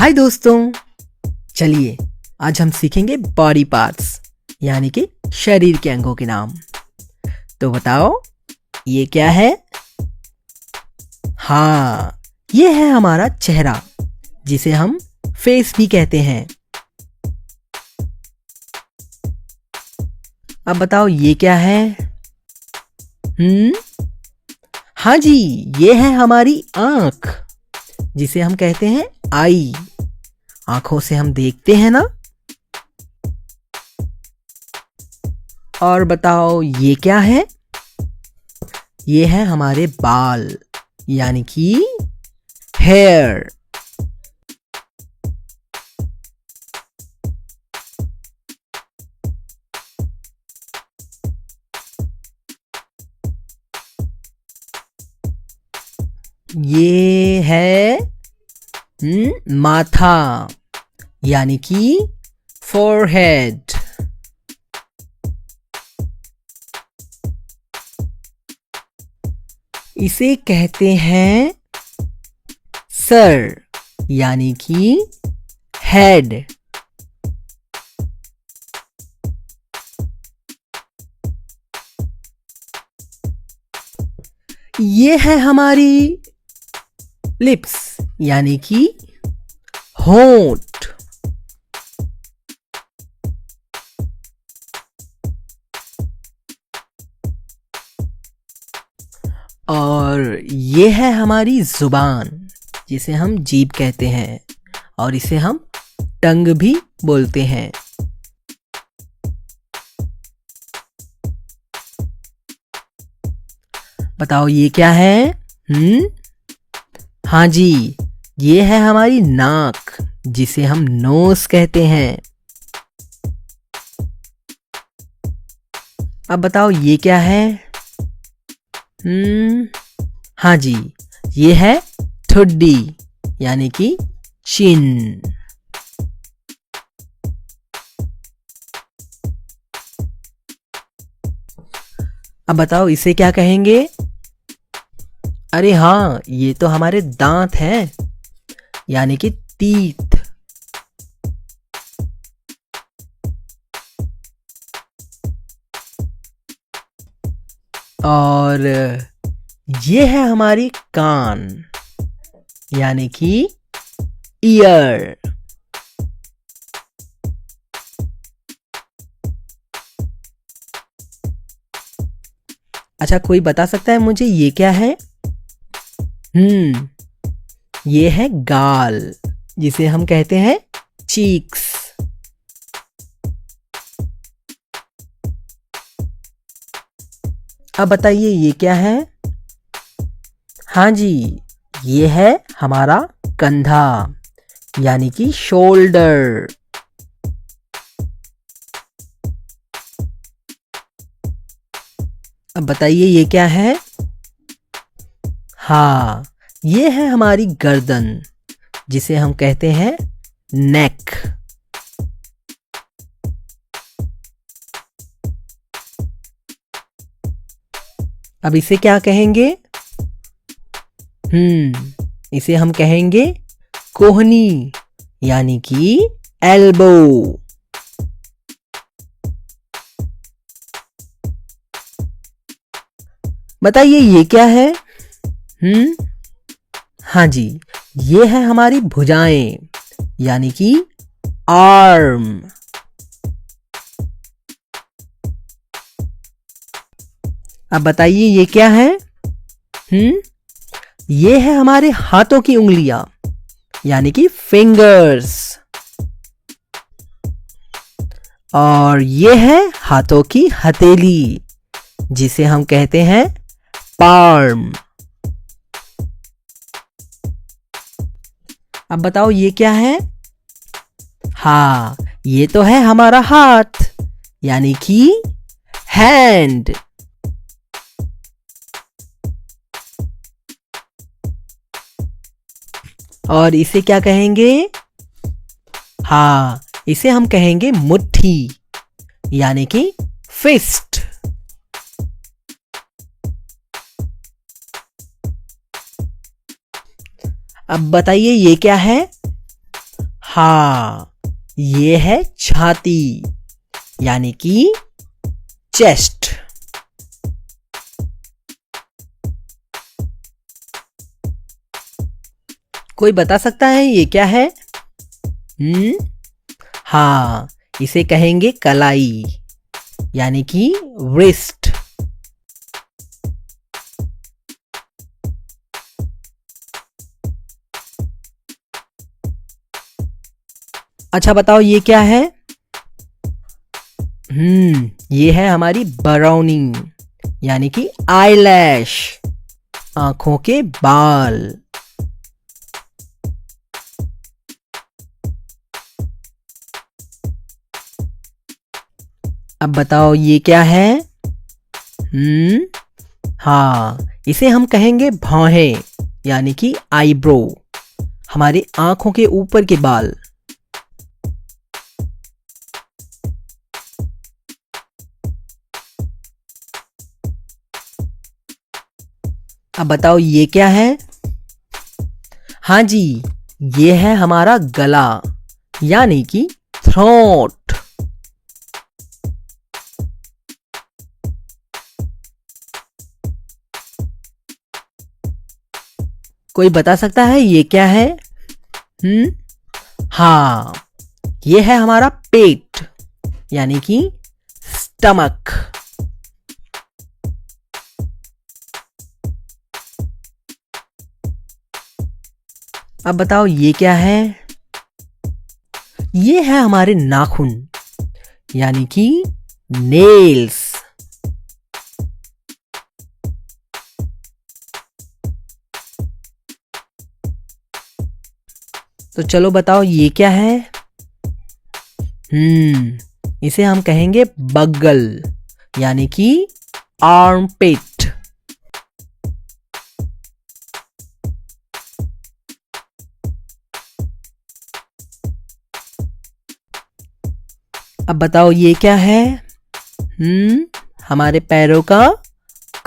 हाय दोस्तों, चलिए आज हम सीखेंगे बॉडी पार्ट्स यानी कि शरीर के अंगों के नाम। तो बताओ ये क्या है? हाँ, ये है हमारा चेहरा जिसे हम फेस भी कहते हैं। अब बताओ ये क्या है? हाँ जी, ये है हमारी आंख जिसे हम कहते हैं आई। आंखों से हम देखते हैं ना। और बताओ ये क्या है? ये है हमारे बाल यानी कि हेयर। ये है माथा यानी कि फोरहेड। इसे कहते हैं सर यानी कि हेड। ये है हमारी लिप्स यानी कि होंठ। और ये है हमारी जुबान जिसे हम जीभ कहते हैं और इसे हम टंग भी बोलते हैं। बताओ ये क्या है? हाँ जी, ये है हमारी नाक जिसे हम नोज कहते हैं। अब बताओ ये क्या है? हाँ जी, ये है ठुड्डी यानी कि चिन। अब बताओ इसे क्या कहेंगे? अरे हाँ, ये तो हमारे दांत हैं यानी कि टीथ। और ये है हमारी कान यानी कि ईयर। अच्छा, कोई बता सकता है मुझे ये क्या है? ये है गाल जिसे हम कहते हैं चीक्स। अब बताइए ये क्या है? हाँ जी, ये है हमारा कंधा यानी कि शोल्डर। अब बताइए ये क्या है? हाँ, ये है हमारी गर्दन जिसे हम कहते हैं नेक। अब इसे क्या कहेंगे? इसे हम कहेंगे कोहनी यानी कि एल्बो। बताइए ये क्या है? हाँ जी, ये है हमारी भुजाएं यानी कि आर्म। अब बताइए ये क्या है? ये है हमारे हाथों की उंगलियां यानी कि फिंगर्स। और ये है हाथों की हथेली जिसे हम कहते हैं पाल्म। अब बताओ ये क्या है? हाँ, ये तो है हमारा हाथ यानी कि हैंड। और इसे क्या कहेंगे? हाँ, इसे हम कहेंगे मुट्ठी यानी कि फिस्ट। अब बताइए ये क्या है? हाँ, ये है छाती यानी कि चेस्ट। कोई बता सकता है ये क्या है? हाँ, इसे कहेंगे कलाई यानी कि wrist। अच्छा बताओ ये क्या है? ये है हमारी बराउनिंग यानी कि आईलैश, आंखों के बाल। अब बताओ ये क्या है? हाँ, इसे हम कहेंगे भौहें यानी कि आईब्रो, हमारी आंखों के ऊपर के बाल। अब बताओ ये क्या है? हाँ जी, ये है हमारा गला यानी कि थ्रोट। कोई बता सकता है ये क्या है? हाँ, ये है हमारा पेट यानी कि स्टमक। अब बताओ ये क्या है? ये है हमारे नाखून यानी कि नेल्स। तो चलो बताओ ये क्या है? इसे हम कहेंगे बगल यानी कि आर्मपिट। अब बताओ ये क्या है? हमारे पैरों का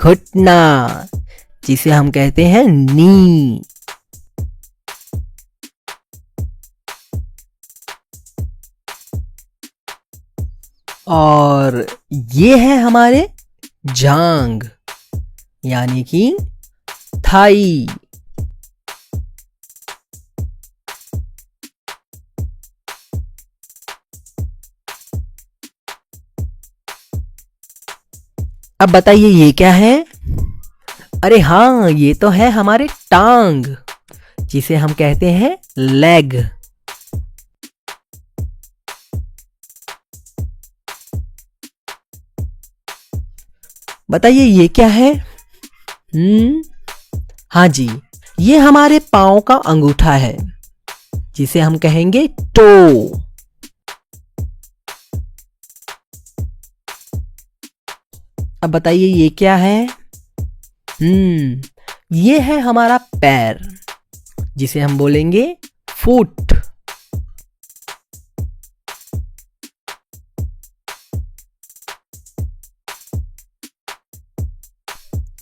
घुटना जिसे हम कहते हैं नी। और ये है हमारे जांग यानी कि थाई। अब बताइए ये क्या है? अरे हाँ, ये तो है हमारे टांग जिसे हम कहते हैं लेग। बताइए ये क्या है? हाँ जी, ये हमारे पांव का अंगूठा है जिसे हम कहेंगे टो। अब बताइए ये क्या है? ये है हमारा पैर जिसे हम बोलेंगे फुट।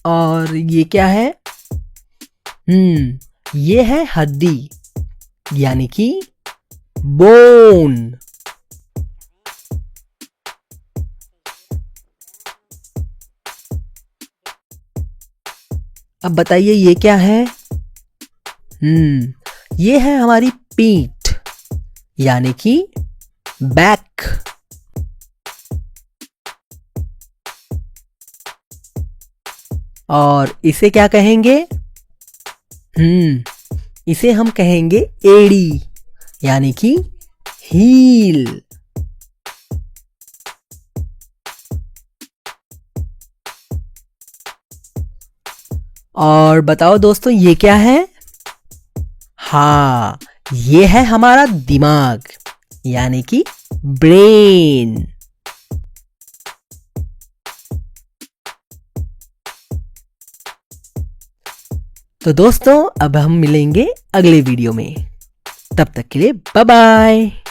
और ये क्या है? ये है हड्डी यानी कि बोन। अब बताइए ये क्या है? ये है हमारी पीठ यानी कि बैक। और इसे क्या कहेंगे? इसे हम कहेंगे एड़ी यानी कि हील। और बताओ दोस्तों ये क्या है? हाँ, ये है हमारा दिमाग यानी कि ब्रेन। तो दोस्तों अब हम मिलेंगे अगले वीडियो में। तब तक के लिए बाय बाय।